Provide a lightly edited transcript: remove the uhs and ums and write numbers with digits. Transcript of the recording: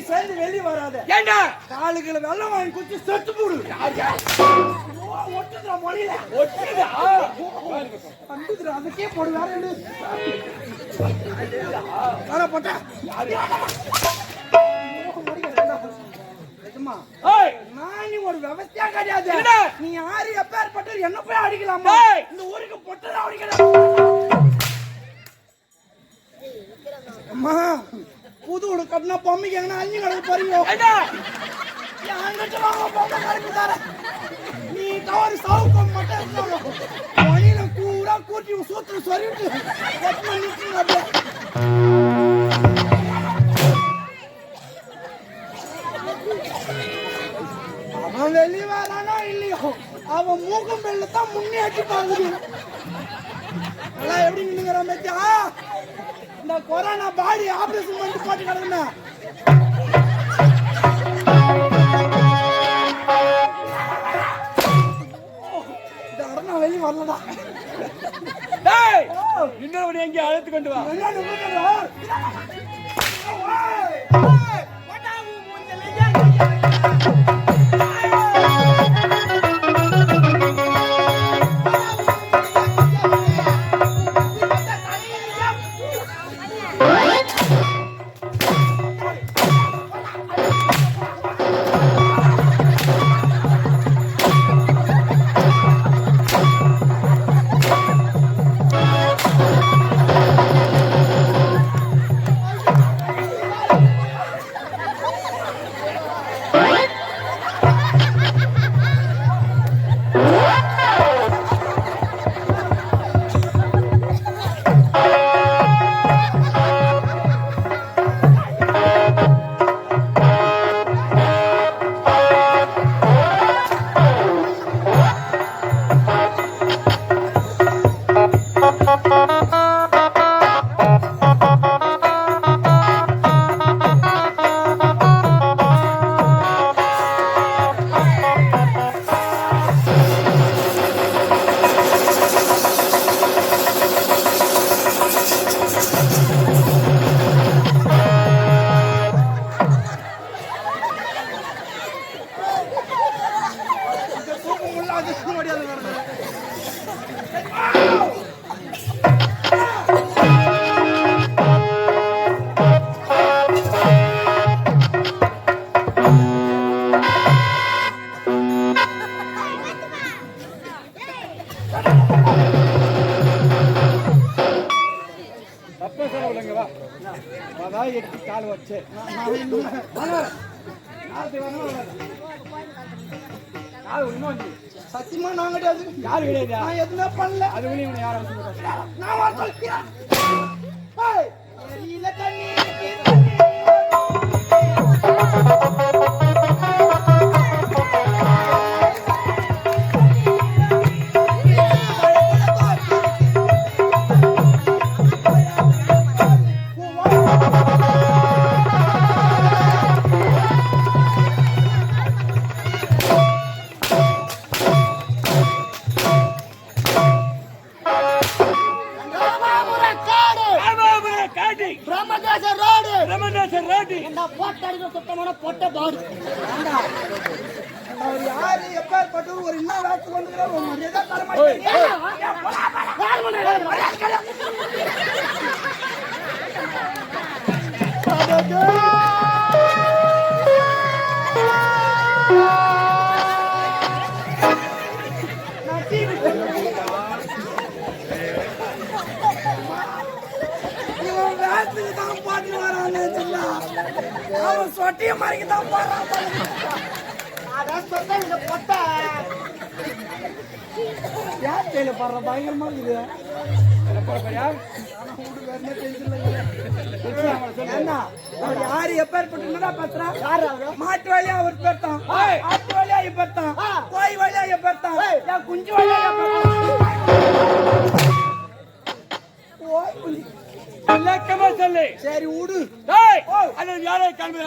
சேர்ந்து வெளியே வராத. ஏண்டா காலுகளை வெள்ளம் வாங்கி குடிச்சு செத்து போடு. ஒட்டுதுரா மொழியில ஒட்டுதா வந்துதுரா அதுக்கே போடு. வேற போட்டா நான் ஒரு விவசாயம் கிடையாது. நீ யாரு எப்பேற்பட்ட என்ன போய் அடிக்கலாமா? இந்த ஊருக்கு பொட்டதான் அடிக்கலாம். அம்மா புது வீடு கட்டினா பொம்மைக்கு எங்கன்னா அள்ளி கிடக்கு போறீங்க. நீ தவறு சாவுக்கு மட்டும் மணியில கூடா கூட்டி சூத்திர சொல்லிட்டு அவன் வெளியே வரானோ இல்லையோ அவன் மூக்கம் வெள்ளத்தான் முன்னே அடி பாக்குது. நல்லா எப்படி நின்னுங்கிறான் மேத்தியா? இந்த கொரோனா பாடி ஆபரேஷன் பண்ணிட்டு போட்டு கிடக்குண்ணா. இந்த அடனா வெளியே வரலடா. இன்னொரு எங்கே அழைத்து கொண்டு வா. சத்தியமா நான் கிடையாது. யாரு கிடையாது? நான் எதுவுமே பண்ணல. அது யாரும் நான் சொல்லிக்கிறேன். யாரு எப்பேற்பட்டு ஒரு இன்னும் வேட்டு கொண்டு தான் பாட்டு வரான்னு அவன் சொட்டிய மாதிரிக்கு தான் போறான். அதான் சொட்ட இந்த பொட்ட யார் கையில பாடுற பயங்கரமா இருக்குது. யாரு எப்பேற்பட்டு பேசுறா? மாட்டு வழியா அவர் பேர்த்தான், ஆட்டு வழியா பேர்த்தான், கோய் வழியா பேர்த்தான், குஞ்சு வழியா இலக்கமா சொல்லு. சரி விடு. யாரை கிளம்பி